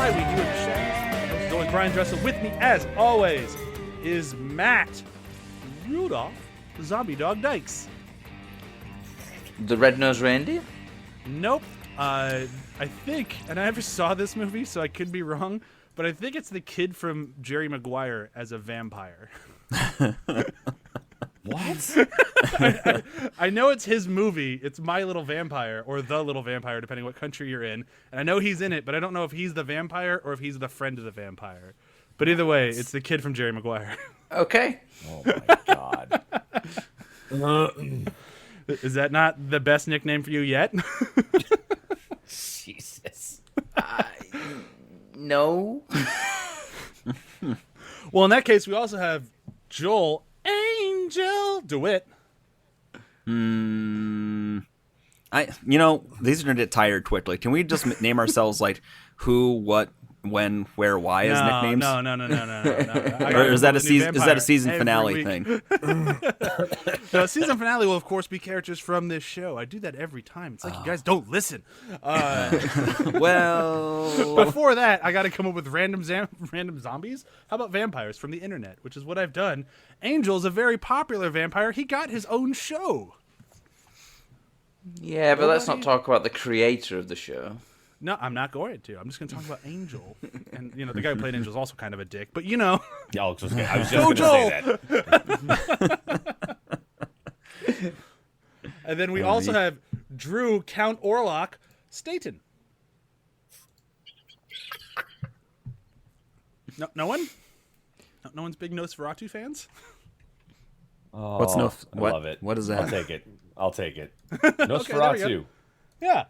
why we do it in the shadows. This is always Bryan Dressel. With me, as always, is Matt Rudolph Zombie Dog Dykes. The Red-Nosed Reindeer? Nope. I think, and I never saw this movie, so I could be wrong, but I think it's the kid from Jerry Maguire as a vampire. What? I know it's his movie. It's My Little Vampire, or The Little Vampire, depending what country you're in. And I know he's in it, but I don't know if he's the vampire or if he's the friend of the vampire. But either way, it's the kid from Jerry Maguire. Okay. Oh my god. Is that not the best nickname for you yet? Jesus. No. Well, in that case, we also have Joel Angel DeWitte. These are gonna get tired quickly. Can we just name ourselves like who, what, when, where, why as nicknames? No. Or is that a season finale thing? No, season finale will of course be characters from this show. I do that every time. It's like you guys don't listen. Well, Before that, I got to come up with random zombies. How about vampires from the internet, which is what I've done. Angel's a very popular vampire. He got his own show. Yeah, but let's not talk about the creator of the show. No, I'm not going to. I'm just going to talk about Angel. And, the guy who played Angel is also kind of a dick. But, Yeah, I was just going to say that. And then we also have Drew Count Orlok Staton. No one? No one's big Nosferatu fans? Oh, what's I what? love it. What is that? I'll take it. Nosferatu. Yeah.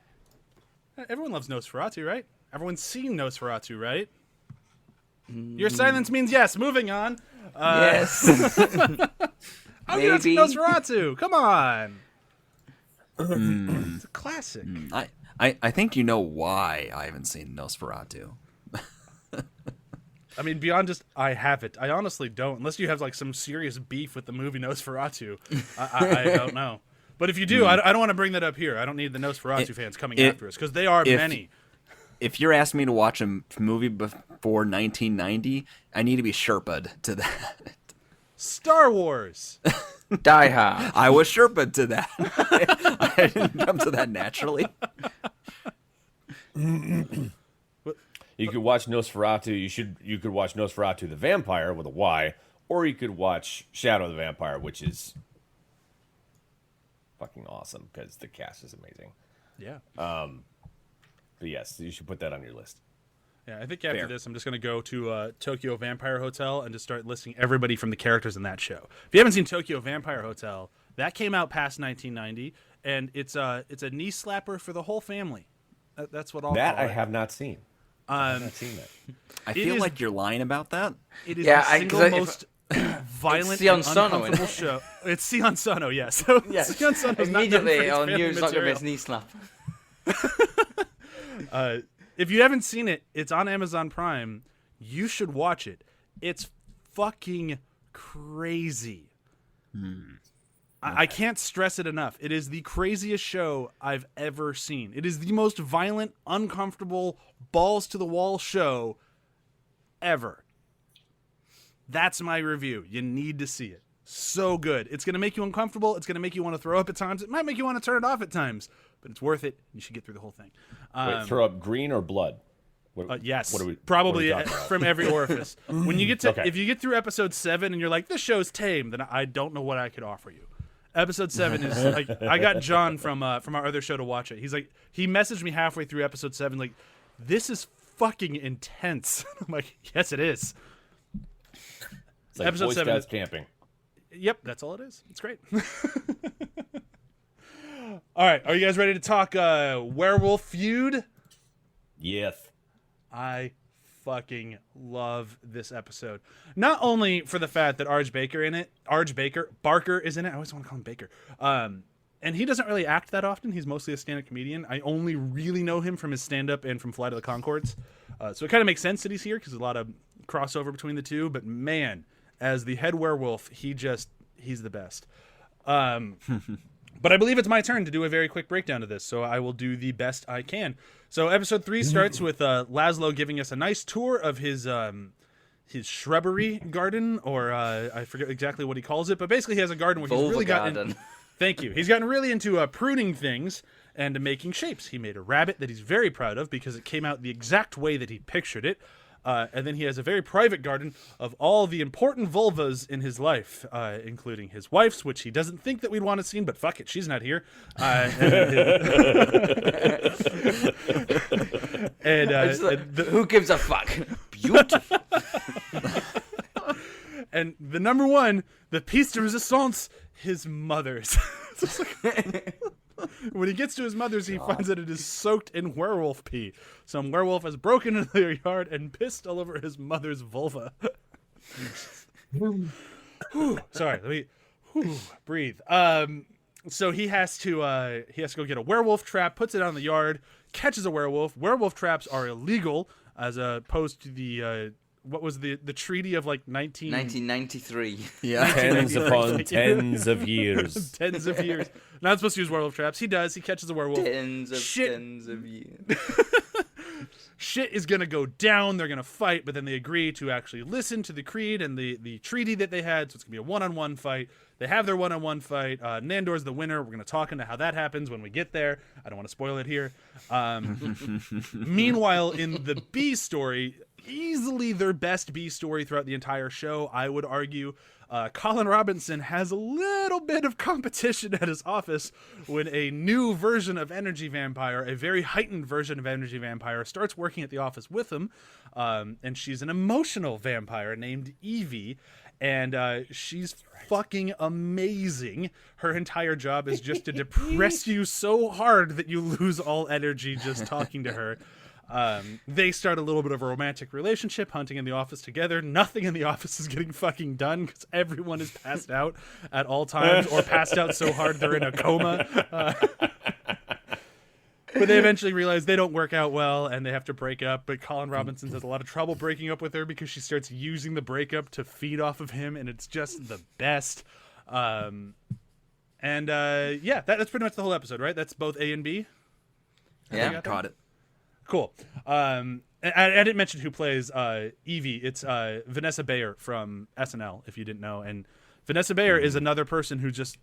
Everyone loves Nosferatu, right? Everyone's seen Nosferatu, right? Your silence means yes. Moving on. Yes. Oh, you haven't seen Nosferatu. Come on. It's a classic. I think you know why I haven't seen Nosferatu. I mean, beyond just I have it. I honestly don't. Unless you have like some serious beef with the movie Nosferatu. I don't know. But if you do, I don't want to bring that up here. I don't need the Nosferatu fans coming after us, because they are many. If you're asking me to watch a movie before 1990, I need to be Sherpa'd to that. Star Wars. Die Hard. I was Sherpa'd to that. I didn't come to that naturally. You could watch Nosferatu. You could watch Nosferatu the Vampire with a Y, or you could watch Shadow the Vampire, which is fucking awesome because the cast is amazing. Yeah. But yes, you should put that on your list. Yeah, I think after this, I'm just going to go to Tokyo Vampire Hotel and just start listing everybody from the characters in that show. If you haven't seen Tokyo Vampire Hotel, that came out past 1990, and it's a knee slapper for the whole family. That's what I'll call it. I have not seen. I have not seen that. I feel like you're lying about that. It is the single most violent and uncomfortable show. It's Sion Sono, yes. So Sion Sono's immediately I knew it's not going to be material. a knee slap. If you haven't seen it, it's on Amazon Prime. You should watch it. It's fucking crazy. I can't stress it enough. It is the craziest show I've ever seen. It is the most violent, uncomfortable, balls-to-the-wall show ever. That's my review. You need to see it. So good. It's going to make you uncomfortable. It's going to make you want to throw up at times. It might make you want to turn it off at times, but it's worth it. You should get through the whole thing. Wait, throw up green or blood? Yes, what probably what from every orifice. When you get to, Okay. if you get through episode 7 and you're like, this show's tame, then I don't know what I could offer you. Episode 7 is like, I got John from our other show to watch it. He's like, he messaged me halfway through episode 7, like, this is fucking intense. I'm like, yes, it is. It's like Episode Boy 7 Scouts camping. Yep, that's all it is. It's great. All right, are you guys ready to talk Werewolf Feud? Yes. I fucking love this episode. Not only for the fact that Barker is in it. I always want to call him Baker. And he doesn't really act that often. He's mostly a stand-up comedian. I only really know him from his stand-up and from Flight of the Conchords. So it kind of makes sense that he's here because there's a lot of crossover between the two. But man, as the head werewolf, he's the best. But I believe it's my turn to do a very quick breakdown of this, so I will do the best I can. So episode 3 starts with Laszlo giving us a nice tour of his shrubbery garden, or I forget exactly what he calls it, but basically he has a garden where he's really gotten... Thank you. He's gotten really into pruning things and making shapes. He made a rabbit that he's very proud of because it came out the exact way that he pictured it. And then he has a very private garden of all the important vulvas in his life, including his wife's, which he doesn't think that we'd want to see, but fuck it, she's not here. Who gives a fuck? Beautiful. And the number one, the piece de resistance, his mother's. When he gets to his mother's, he finds that it is soaked in werewolf pee. Some werewolf has broken into their yard and pissed all over his mother's vulva. Sorry, let me breathe. So he has to go get a werewolf trap, puts it out in the yard, catches a werewolf. Werewolf traps are illegal as opposed to the what was the treaty of like 1993? Yeah, tens upon tens of years. Tens of years. Not supposed to use werewolf traps. He does. He catches a werewolf. Tens of years. Shit is gonna go down. They're gonna fight, but then they agree to actually listen to the creed and the treaty that they had. So it's gonna be a one-on-one fight. They have their one-on-one fight. Nandor's the winner. We're gonna talk into how that happens when we get there. I don't want to spoil it here. Meanwhile, in the B story, easily their best B story throughout the entire show, I would argue, Colin Robinson has a little bit of competition at his office when a new version of Energy Vampire, a very heightened version of Energy Vampire, starts working at the office with him. And she's an emotional vampire named Evie. And she's fucking amazing. Her entire job is just to depress you so hard that you lose all energy just talking to her. They start a little bit of a romantic relationship, hunting in the office together. Nothing in the office is getting fucking done because everyone is passed out at all times, or passed out so hard they're in a coma. But they eventually realize they don't work out well and they have to break up. But Colin Robinson has a lot of trouble breaking up with her because she starts using the breakup to feed off of him, and it's just the best. Yeah, that's pretty much the whole episode, right? That's both A and B. Yeah, caught it. Cool. I didn't mention who plays Evie. It's Vanessa Bayer from SNL, if you didn't know. And Vanessa Bayer is another person who just...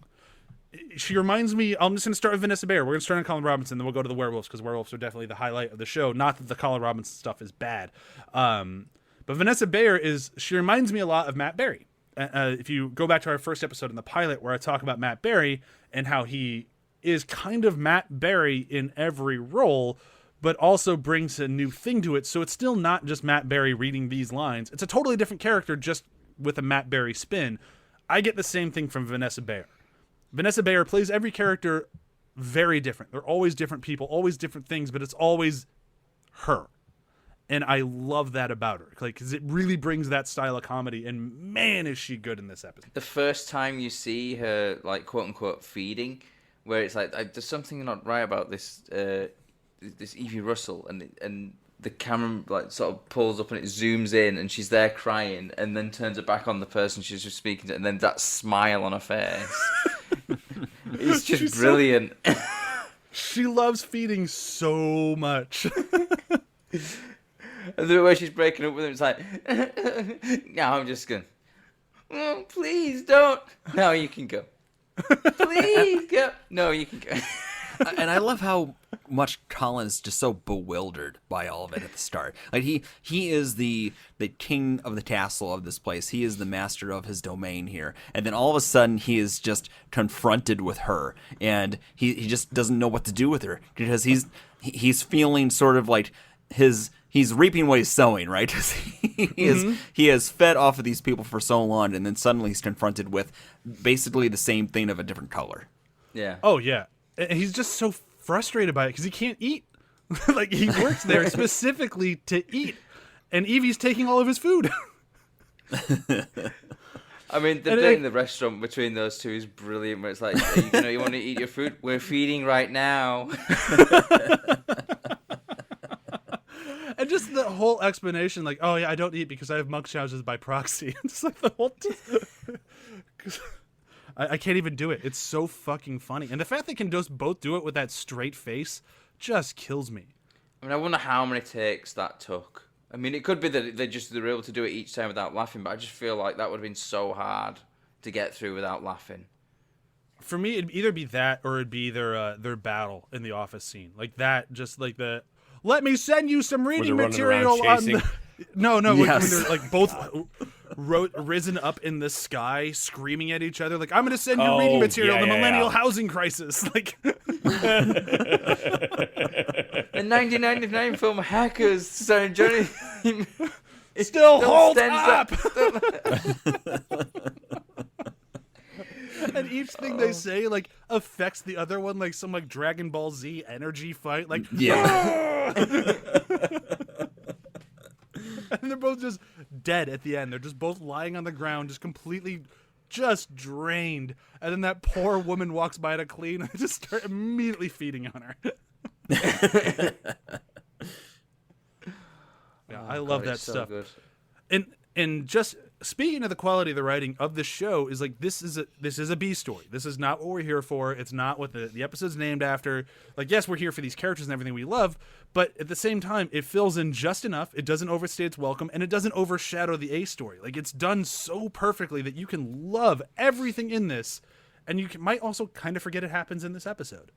She reminds me... I'm just going to start with Vanessa Bayer. We're going to start on Colin Robinson, then we'll go to the werewolves, because werewolves are definitely the highlight of the show. Not that the Colin Robinson stuff is bad. But Vanessa Bayer she reminds me a lot of Matt Berry. If you go back to our first episode in the pilot where I talk about Matt Berry and how he is kind of Matt Berry in every role, but also brings a new thing to it. So it's still not just Matt Berry reading these lines. It's a totally different character, just with a Matt Berry spin. I get the same thing from Vanessa Bayer. Vanessa Bayer plays every character very different. They're always different people, always different things, but it's always her. And I love that about her, because it really brings that style of comedy, and man, is she good in this episode. The first time you see her, like, quote-unquote, feeding, where it's like, there's something not right about this Evie Russell, and the camera, like, sort of pulls up and it zooms in, and she's there crying, and then turns it back on the person she's just speaking to, and then that smile on her face. It's just she's brilliant. She loves feeding so much. And the way she's breaking up with him, it's like, now I'm just going, oh, please don't. No, you can go. Please go. No, you can go. And I love how much Colin is just so bewildered by all of it at the start. Like he is the king of the castle of this place. He is the master of his domain here. And then all of a sudden he is just confronted with her, and he just doesn't know what to do with her, because he's feeling sort of like he's reaping what he's sowing, right? He has fed off of these people for so long, and then suddenly he's confronted with basically the same thing of a different color. Yeah. Oh yeah. And he's just so frustrated by it because he can't eat. Like, he works there specifically to eat, and Evie's taking all of his food. I mean, the bit in the restaurant between those two is brilliant, where it's like, you want to eat your food? We're feeding right now. And just the whole explanation, like, oh yeah, I don't eat because I have Munchausen's by proxy. It's like the whole... I can't even do it. It's so fucking funny. And the fact they can just both do it with that straight face just kills me. I mean, I wonder how many takes that took. I mean, it could be that they were able to do it each time without laughing, but I just feel like that would have been so hard to get through without laughing. For me, it'd either be that or it'd be their battle in the office scene. Like that, just like the, let me send you some reading material on the... No, Yes. when they're like both risen up in the sky, screaming at each other, like, I'm going to send you reading material on the millennial housing crisis. Like, The 1999 film Hackers, starring Johnny, still holds stands up. And each thing they say like affects the other one, like some like Dragon Ball Z energy fight. Like, Yeah. and they're both just dead at the end. They're just both lying on the ground, just completely just drained. And then that poor woman walks by to clean and just start immediately feeding on her. Yeah, I love that so stuff. good. And just speaking of the quality of the writing of the show, is like this is a B story. This is not what we're here for. It's not what the episode's named after. Like, yes, we're here for these characters and everything we love, but at the same time, it fills in just enough. It doesn't overstay its welcome, and it doesn't overshadow the A story. Like, it's done so perfectly that you can love everything in this, and might also kind of forget it happens in this episode.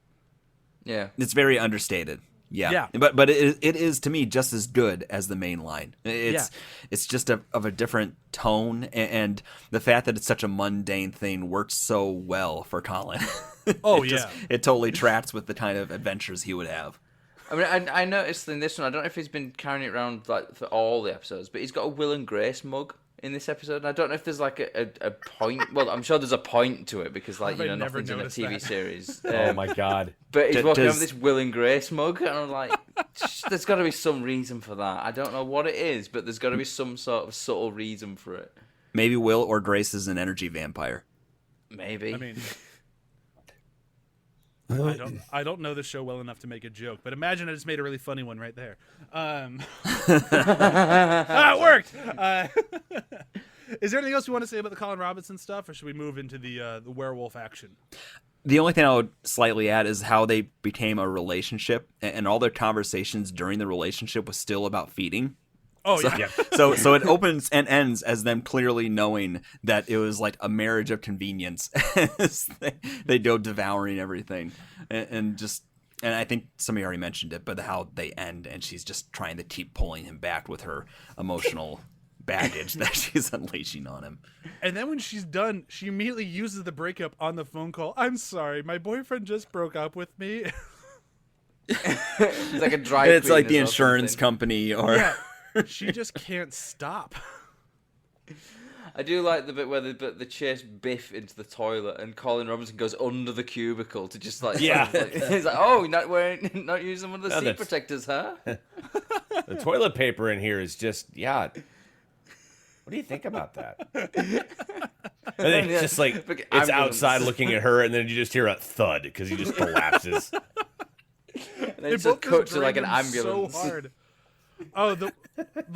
Yeah. It's very understated. Yeah. But it is to me just as good as the main line. It's just of a different tone, and the fact that it's such a mundane thing works so well for Colin. Oh, it totally tracks with the kind of adventures he would have. I mean, I noticed in this one, I don't know if he's been carrying it around like for all the episodes, but he's got a Will and Grace mug in this episode. And I don't know if there's like a point. Well, I'm sure there's a point to it because, like, nothing's in a TV series. Oh my god! But he's walking around with this Will and Grace mug, and I'm like, there's got to be some reason for that. I don't know what it is, but there's got to be some sort of subtle reason for it. Maybe Will or Grace is an energy vampire. Maybe. I mean, I don't know the show well enough to make a joke, but imagine I just made a really funny one right there. It worked. Is there anything else you want to say about the Colin Robinson stuff, or should we move into the werewolf action? The only thing I would slightly add is how they became a relationship, and all their conversations during the relationship was still about feeding. Oh, so, yeah. So it opens and ends as them clearly knowing that it was like a marriage of convenience. They go devouring everything, and I think somebody already mentioned it, but how they end, and she's just trying to keep pulling him back with her emotional baggage that she's unleashing on him. And then when she's done, she immediately uses the breakup on the phone call. I'm sorry, my boyfriend just broke up with me. It's like a dry. It's like the insurance company, or yeah. She just can't stop. I do like the bit where they chase Biff into the toilet, and Colin Robinson goes under the cubicle to just like, yeah. He's like, oh, not using one of the seat protectors, huh? The toilet paper in here is just What do you think about that? And then it's just like it's outside looking at her, and then you just hear a thud because he just collapses. And then it's just cut to like an ambulance. So hard. Oh, the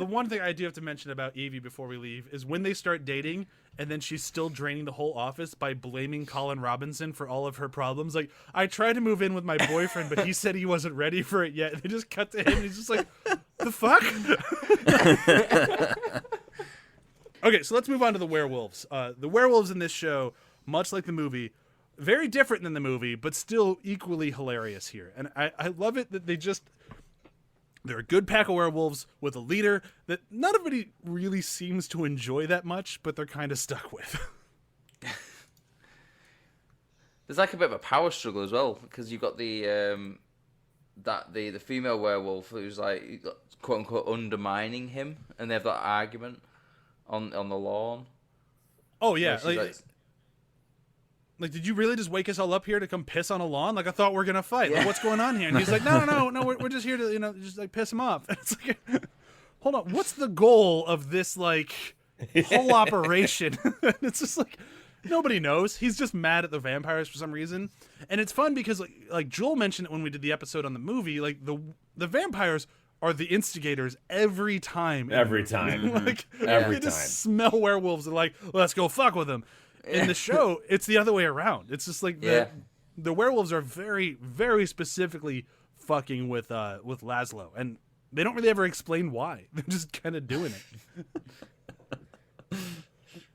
one thing I do have to mention about Evie before we leave is when they start dating, and then she's still draining the whole office by blaming Colin Robinson for all of her problems. Like, I tried to move in with my boyfriend, but he said he wasn't ready for it yet. And they just cut to him, and he's just like, the fuck? Okay, so let's move on to the werewolves. The werewolves in this show, much like the movie, very different than the movie, but still equally hilarious here. And I love it that they're a good pack of werewolves with a leader that not everybody really seems to enjoy that much, but they're kind of stuck with. There's like a bit of a power struggle as well, because you've got the female werewolf who's like, quote unquote, undermining him, and they have that argument on the lawn. Oh yeah, like, did you really just wake us all up here to come piss on a lawn? Like, I thought we're gonna fight. Like, what's going on here? And he's like, no, we're just here to, just like piss him off. It's like, hold on, what's the goal of this like whole operation? It's just like nobody knows. He's just mad at the vampires for some reason, and it's fun because like Joel mentioned it when we did the episode on the movie. Like the vampires are the instigators every time. Every time. Like every they just time. smell werewolves and like, let's go fuck with them. In the show, it's the other way around. It's just like the werewolves are very, very specifically fucking with Laszlo, and they don't really ever explain why. They're just kind of doing it.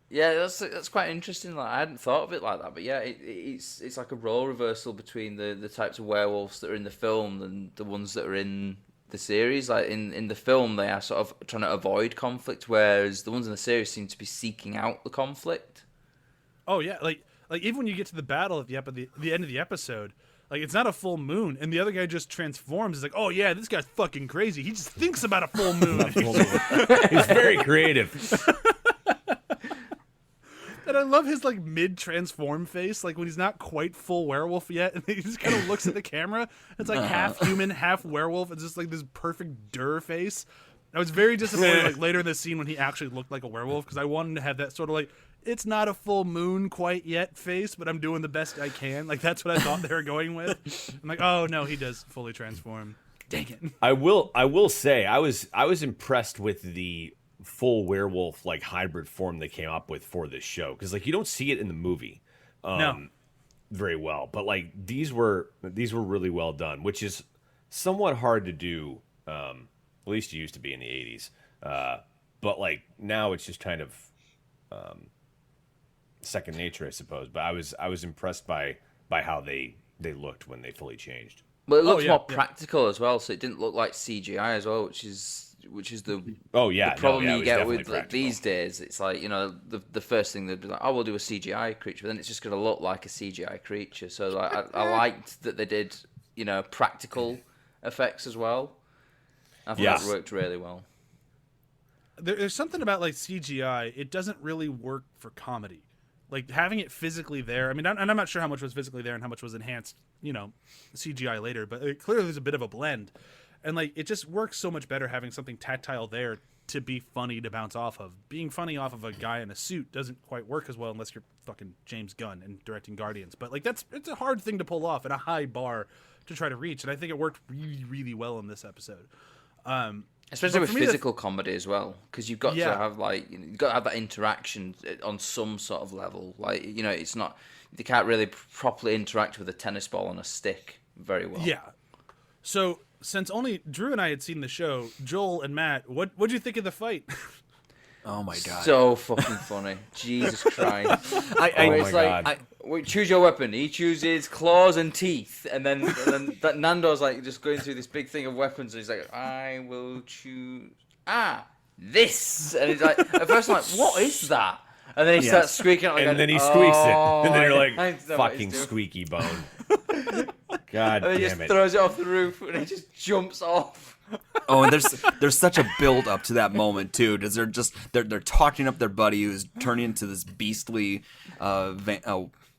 Yeah, that's quite interesting. Like I hadn't thought of it like that, but yeah, it's like a role reversal between the types of werewolves that are in the film and the ones that are in the series. Like in the film, they are sort of trying to avoid conflict, whereas the ones in the series seem to be seeking out the conflict. Oh yeah, like even when you get to the battle at the end of the episode, like it's not a full moon, and the other guy just transforms. It's like, oh yeah, this guy's fucking crazy. He just thinks about a full moon. He's very creative. And I love his like mid-transform face, like when he's not quite full werewolf yet, and he just kind of looks at the camera. It's like half human, half werewolf. It's just like this perfect Durr face. I was very disappointed like later in the scene when he actually looked like a werewolf, because I wanted to have that sort of like, it's not a full moon quite yet face, but I'm doing the best I can. Like that's what I thought they were going with. I'm like, oh no, he does fully transform. Dang it. I will say I was impressed with the full werewolf like hybrid form they came up with for this show, because like you don't see it in the movie very well, but like these were really well done, which is somewhat hard to do, at least it used to be in the 80s, but like now it's just kind of second nature, I suppose. But I was impressed by how they looked when they fully changed. Well, it looks more practical as well, so it didn't look like CGI as well, which is the problem you get with like, these days. It's like, you know, the first thing they'd be like, oh, we'll do a CGI creature, but then it's just going to look like a CGI creature. So like, I liked that they did, you know, practical effects as well. I thought that worked really well. There's something about like CGI, it doesn't really work for comedy. Like having it physically there. I mean, and I'm not sure how much was physically there and how much was enhanced, you know, CGI later, but clearly there's a bit of a blend. And like it just works so much better having something tactile there to be funny to bounce off of. Being funny off of a guy in a suit doesn't quite work as well unless you're fucking James Gunn and directing Guardians. But like it's a hard thing to pull off and a high bar to try to reach. And I think it worked really, really well in this episode. Especially with physical comedy as well, because you've got to have like you've got to have that interaction on some sort of level. Like, you know, it's not, you can't really properly interact with a tennis ball on a stick very well. Yeah. So since only Drew and I had seen the show, Joel and Matt, what'd you think of the fight? Oh my god! So fucking funny, Jesus Christ! Choose your weapon. He chooses claws and teeth, and then that Nando's like just going through this big thing of weapons, and he's like, I will choose this, and he's like, at first I'm like, what is that? And then he starts squeaking out, and then he squeaks it, and then you're like, fucking squeaky bone. God and damn it! And he just throws it off the roof, and he just jumps off. Oh, and there's such a build up to that moment too, because they're talking up their buddy who's turning into this beastly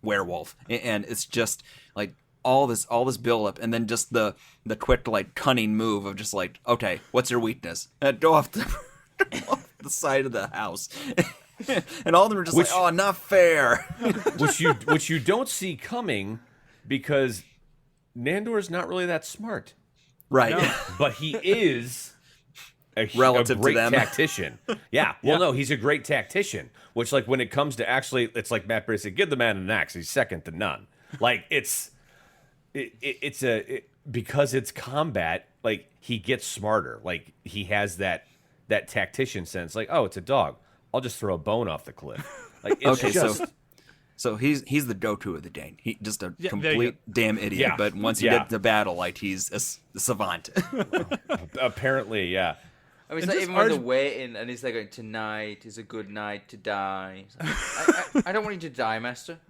werewolf, and it's just like all this build up, and then just the quick like cunning move of just like, okay, what's your weakness? Go off the side of the house. And all of them are just like, oh, not fair. which you don't see coming, because Nandor's not really that smart. Right. No. But he is a Relative great to them. tactician. Yeah. Well, no, he's a great tactician, which like when it comes to actually, it's like Matt Brady said, give the man an axe. He's second to none. Like because it's combat, like he gets smarter. Like he has that tactician sense. Like, oh, it's a dog. I'll just throw a bone off the cliff. Like it's just. So he's the Goku of the day. He just a complete damn idiot. Yeah. But once you get to battle, like he's a savant. Apparently, yeah. I mean, it's like even when they're waiting, and he's like going, tonight is a good night to die. Like, I don't want you to die, master.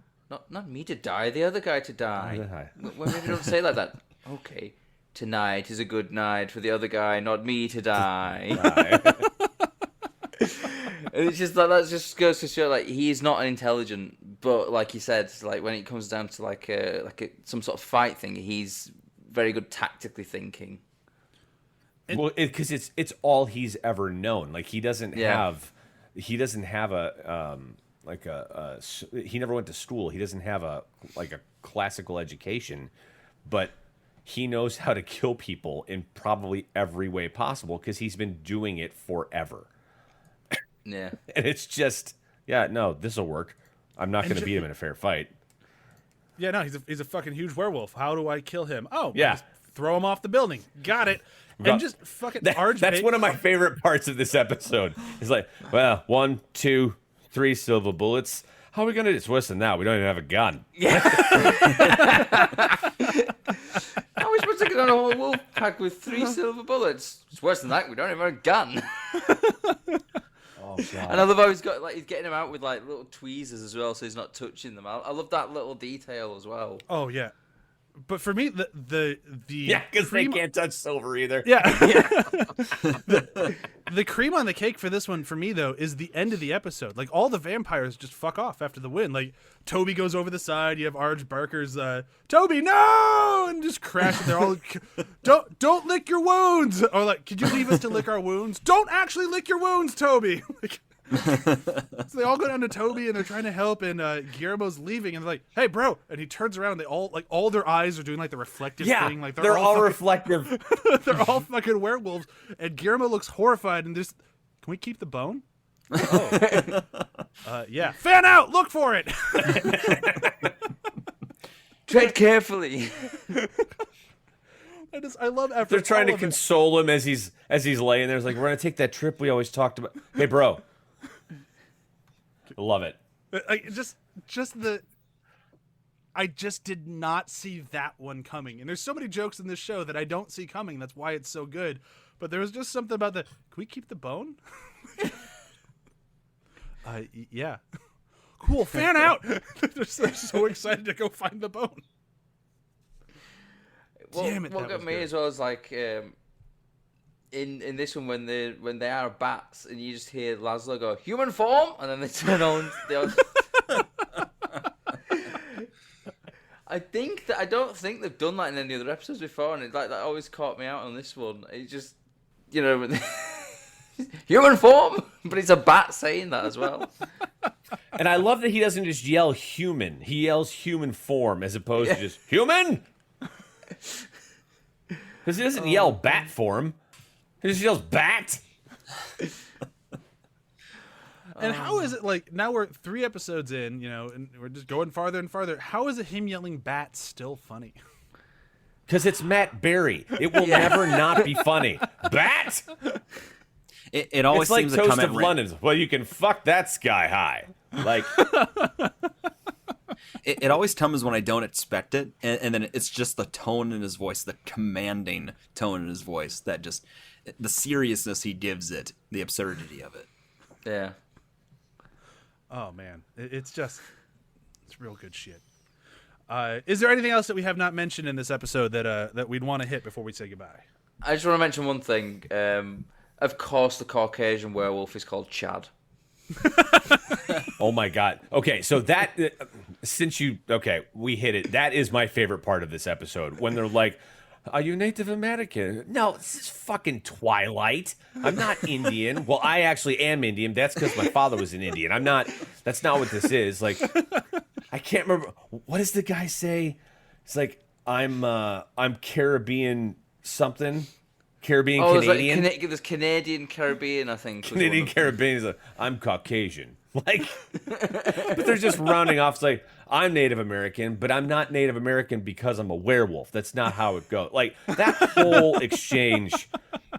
Not me to die, the other guy to die. Well, maybe don't say it like that. Okay, tonight is a good night for the other guy, not me to die. And it's just like, that just goes to show, like, he's not an intelligent, but like you said, like when it comes down to like some sort of fight thing, he's very good tactically thinking. Well, because it's all he's ever known. Like he doesn't have a he never went to school. He doesn't have a classical education, but he knows how to kill people in probably every way possible because he's been doing it forever. Yeah. And it's just, this will work. I'm not going to beat him in a fair fight. Yeah, no, he's a fucking huge werewolf. How do I kill him? Oh, yeah. Just throw him off the building. Got it. And just fucking That's one of my favorite parts of this episode. It's like, well, 1, 2, 3 silver bullets. How are we going to do this? Worse than that. We don't even have a gun. Yeah. How are we supposed to get on a whole wolf pack with 3 silver bullets? It's worse than that. We don't even have a gun. Oh, God. And I love how he's getting him out with like little tweezers as well, so he's not touching them. I love that little detail as well. Oh yeah, but for me the because they can't touch silver either. Yeah. The cream on the cake for this one for me though is the end of the episode. Like all the vampires just fuck off after the win. Like Toby goes over the side. You have Arj Barker's Toby no, and just crash. They're all don't lick your wounds, or like could you leave us to lick our wounds? Don't actually lick your wounds, Toby. Like, so they all go down to Toby and they're trying to help, and Guillermo's leaving and they're like, hey bro, and he turns around and they all their eyes are doing like the reflective thing, like they're all reflective. They're all fucking werewolves, and Guillermo looks horrified and just, can we keep the bone? Oh. Yeah, fan out, look for it. Tread carefully. I love after they're trying to console him as he's laying there. It's like, we're gonna take that trip we always talked about. Hey bro, love it. I just did not see that one coming. And there's so many jokes in this show that I don't see coming. That's why it's so good. But there was just something about can we keep the bone? Yeah. Cool, fan out. They're so excited to go find the bone. Damn it, what got me as well is like in this one when they are bats and you just hear Laszlo go human form and then they turn on I don't think they've done that in any other episodes before, and that always caught me out on this one. It just human form, but it's a bat saying that as well. And I love that he doesn't just yell human; he yells human form as opposed to just human. Because he doesn't yell bat form. He just yells bat. And how is it like now we're 3 episodes in, and we're just going farther and farther. How is it him yelling bat still funny? Because it's Matt Berry. It will never not be funny. Bat. It always it's seems like to Toast come of London. Well, you can fuck that sky high. Like. It always comes when I don't expect it, and then it's just the tone in his voice, the commanding tone in his voice, that just the seriousness he gives it, the absurdity of it. Yeah. Oh man, it's real good shit. Is there anything else that we have not mentioned in this episode that we'd want to hit before we say goodbye? I just want to mention one thing. Of course, the Caucasian werewolf is called Chad. Oh my God. Okay, so that we hit it. That is my favorite part of this episode when they're like, "Are you Native American?" No, this is fucking Twilight. I'm not Indian. Well, I actually am Indian. That's because my father was an Indian. I'm not. That's not what this is. Like, I can't remember. What does the guy say? It's like I'm Caribbean something. Caribbean Canadian. Like there's Canadian Caribbean, I think. Canadian Caribbean is like, I'm Caucasian. Like, but they're just rounding off. It's like, I'm Native American, but I'm not Native American because I'm a werewolf. That's not how it goes. Like, that whole exchange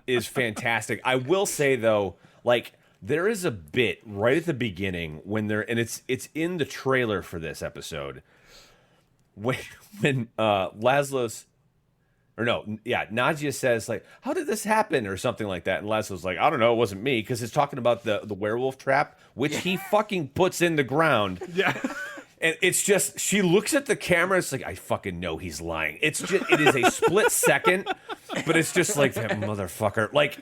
is fantastic. I will say though, like, there is a bit right at the beginning when it's in the trailer for this episode when Laszlo's. Or no, yeah, Nadia says, like, how did this happen? Or something like that. And Laszlo's like, I don't know, it wasn't me. Because it's talking about the werewolf trap, which he fucking puts in the ground. Yeah. And it's just, she looks at the camera, it's like, I fucking know he's lying. It is a split second, but it's just like, that motherfucker. Like,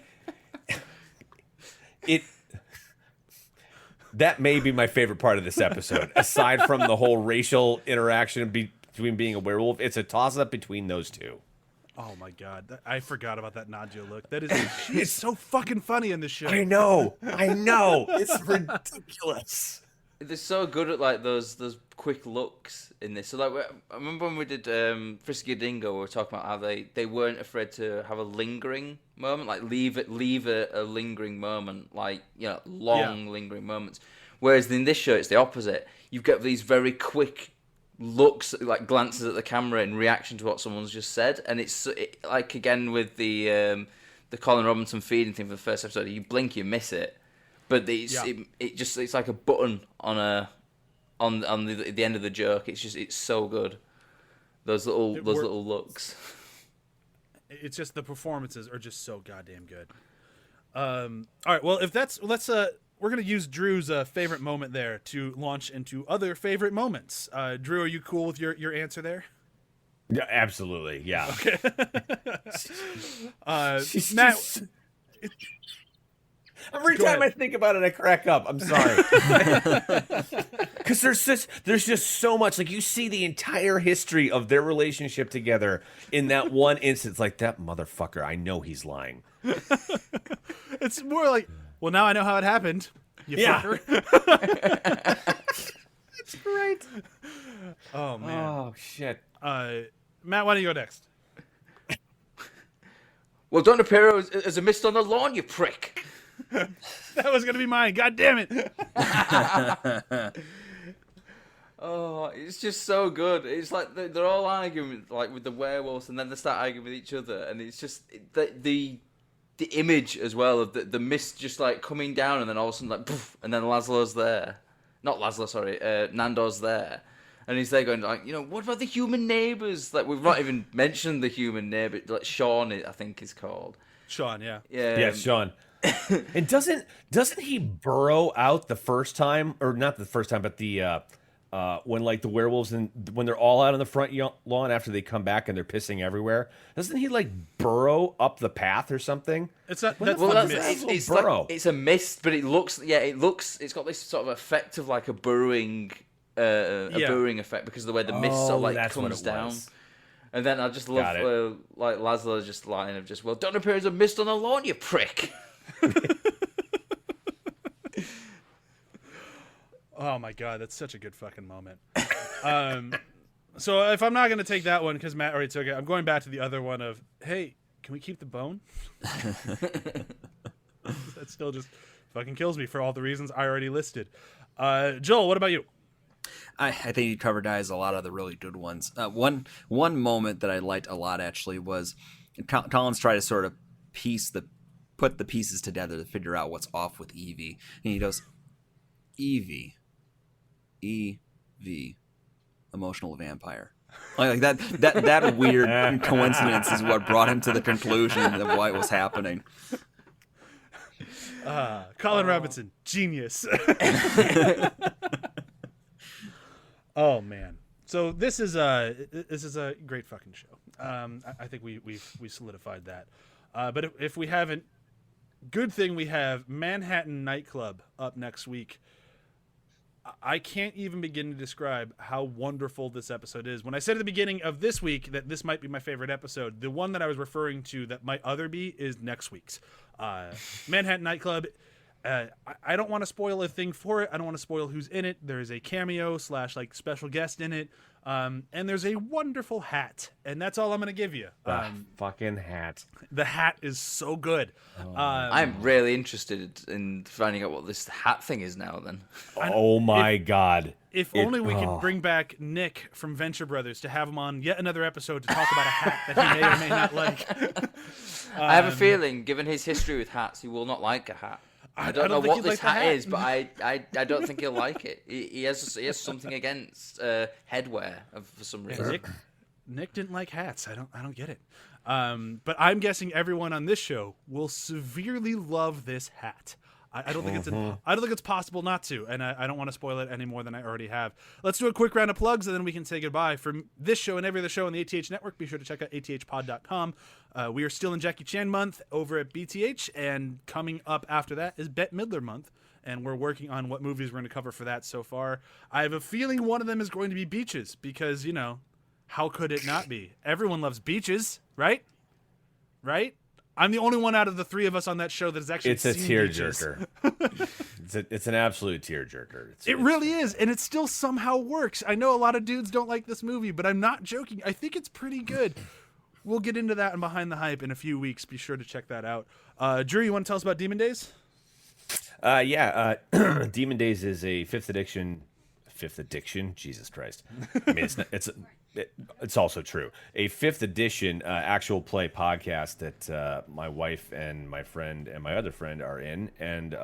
that may be my favorite part of this episode. Aside from the whole racial interaction between being a werewolf, it's a toss-up between those two. Oh my God, I forgot about that Nadia look. She is so fucking funny in this show. I know. It's ridiculous. They're so good at like those quick looks in this. So like, I remember when we did Frisky Dingo, we were talking about how they weren't afraid to have a lingering moment, like leave a lingering moment, like lingering moments. Whereas in this show, it's the opposite. you get these very quick looks, like glances at the camera in reaction to what someone's just said, and it's like again with the Colin Robinson feeding thing for the first episode. You blink, you miss it, but it's like a button on the end of the joke. It's so good. Those little looks. It's just the performances are just so goddamn good. All right, well, we're gonna use Drew's favorite moment there to launch into other favorite moments. Drew, are you cool with your answer there? Yeah, absolutely. Yeah. Okay. Matt, every time I think about it, I crack up. I'm sorry. Because there's just so much. Like, you see the entire history of their relationship together in that one instance. Like, that motherfucker, I know he's lying. It's more like, well, now I know how it happened. You fucker. That's great. Oh, man. Oh, shit. Matt, why don't you go next? Well, don't appear as a mist on the lawn, you prick. That was going to be mine. God damn it. Oh, it's just so good. It's like they're all arguing like with the werewolves, and then they start arguing with each other, and it's just the image as well of the mist just like coming down, and then all of a sudden like poof, and then Laszlo's there. Not Laszlo, sorry. Nando's there. And he's there going like, what about the human neighbours? Like, we've not even mentioned the human neighbour. Like Sean, I think is called. Sean, yeah. Yeah, Sean. And doesn't he burrow out the first time, or not the first time, but the when like the werewolves when they're all out on the front lawn after they come back and they're pissing everywhere? Doesn't he like burrow up the path or something? It's not. It's a mist, but it's got this sort of effect of like a burrowing. Burrowing effect because of the way the mist sort of like comes down. And then I just love like Laszlo's just line of just, well, don't appear as a mist on the lawn, you prick. Oh my god, that's such a good fucking moment. So if I'm not gonna take that one because Matt already took it, I'm going back to the other one of, hey, can we keep the bone? That still just fucking kills me for all the reasons I already listed. Joel, what about you? I think you covered a lot of the really good ones. One moment that I liked a lot actually was Colin's trying to sort of put the pieces together to figure out what's off with Evie, and he goes, Evie, emotional vampire. Like that weird coincidence is what brought him to the conclusion of what was happening. Colin Robinson, genius. Oh man! So this is a great fucking show. I think we solidified that. But if we haven't, good thing we have Manhattan Nightclub up next week. I can't even begin to describe how wonderful this episode is. When I said at the beginning of this week that this might be my favorite episode, the one that I was referring to that might other be is next week's Manhattan Nightclub. I don't want to spoil a thing for it. I don't want to spoil who's in it. There's a cameo / like special guest in it. And there's a wonderful hat. And that's all I'm going to give you. Fucking hat. The hat is so good. I'm really interested in finding out what this hat thing is now then. Oh my God. If only we could bring back Nick from Venture Brothers to have him on yet another episode to talk about a hat that he may or may not like. I have a feeling, given his history with hats, he will not like a hat. I don't know what this hat is, but I don't think he'll like it. He has something against headwear for some reason. Nick didn't like hats. I don't get it. But I'm guessing everyone on this show will severely love this hat. I don't think it's possible not to, and I don't want to spoil it any more than I already have. Let's do a quick round of plugs, and then we can say goodbye. For this show and every other show on the ATH Network, be sure to check out athpod.com. We are still in Jackie Chan month over at BTH, and coming up after that is Bette Midler month, and we're working on what movies we're going to cover for that so far. I have a feeling one of them is going to be Beaches, because, how could it not be? Everyone loves beaches, right? Right? I'm the only one out of the three of us on that show that has actually seen Beaches. It's a tearjerker. It's an absolute tearjerker. It really is, and it still somehow works. I know a lot of dudes don't like this movie, but I'm not joking. I think it's pretty good. We'll get into that and Behind the Hype in a few weeks. Be sure to check that out. Drew, you want to tell us about Demon Days? Demon Days is a 5th edition fifth addiction. Jesus Christ. I mean, it's also true. A fifth edition actual play podcast that my wife and my friend and my other friend are in, and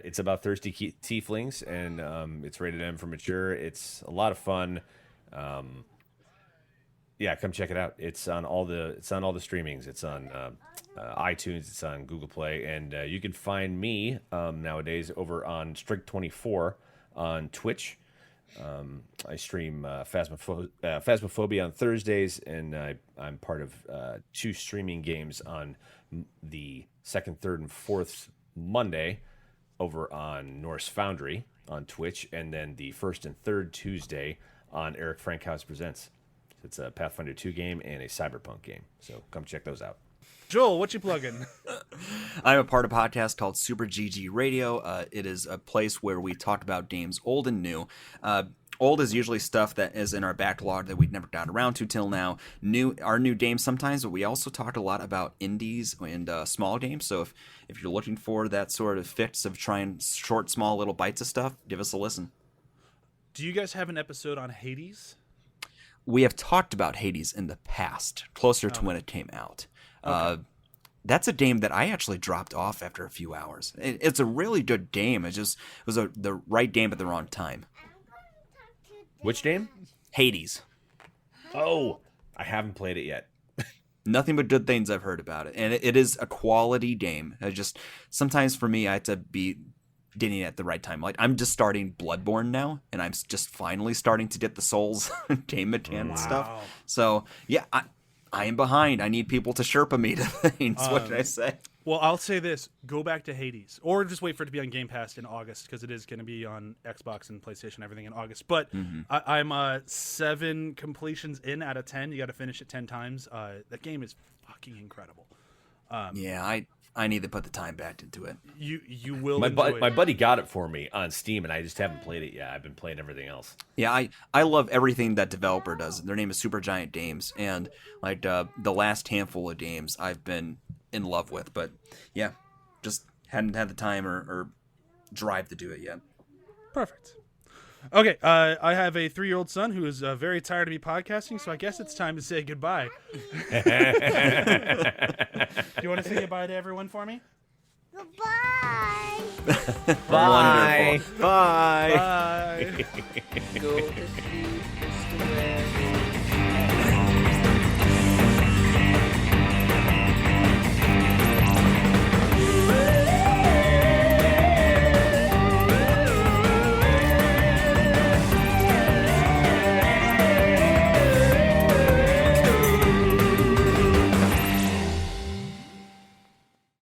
it's about thirsty tieflings, and it's rated M for mature. It's a lot of fun. Yeah, come check it out. It's on all the streamings. It's on iTunes. It's on Google Play, and you can find me nowadays over on Strict24 on Twitch. I stream Phasmophobia on Thursdays, and I'm part of 2 streaming games on the second, third, and fourth Monday over on Norse Foundry on Twitch, and then the first and third Tuesday on Eric Frankhouse Presents. It's a Pathfinder 2 game and a Cyberpunk game, so come check those out. Joel, what you plugging? I'm a part of a podcast called Super GG Radio. It is a place where we talk about games old and new. Old is usually stuff that is in our backlog that we've never got around to till now. New are new games sometimes, but we also talk a lot about indies and small games. So if you're looking for that sort of fix of trying short, small little bites of stuff, give us a listen. Do you guys have an episode on Hades? We have talked about Hades in the past, closer to when it came out. Okay. That's a game that I actually dropped off after a few hours. It's a really good game. It was the right game at the wrong time. Which game? Hades. Oh, I haven't played it yet. Nothing but good things I've heard about it. And it is a quality game. Sometimes for me, I have to be getting it at the right time. Like, I'm just starting Bloodborne now, and I'm just finally starting to get the Souls game mechanic stuff. So, yeah, I am behind. I need people to Sherpa me to things. What can I say? Well, I'll say this. Go back to Hades. Or just wait for it to be on Game Pass in August, because it is going to be on Xbox and PlayStation and everything in August. But I'm 7 completions in out of 10. You got to finish it 10 times. That game is fucking incredible. Yeah, I need to put the time back into it. You will my enjoy it. My buddy got it for me on Steam, and I just haven't played it yet. I've been playing everything else. Yeah, I love everything that developer does. Their name is Supergiant Games, and like the last handful of games I've been in love with. But yeah, just hadn't had the time or drive to do it yet. Perfect. Okay, I have a 3-year-old son who is very tired of me podcasting, so I guess it's time to say goodbye. Do you want to say goodbye to everyone for me? Goodbye. Bye. Wonderful. Bye. Bye. Go to sleep, Mr. Werewolf.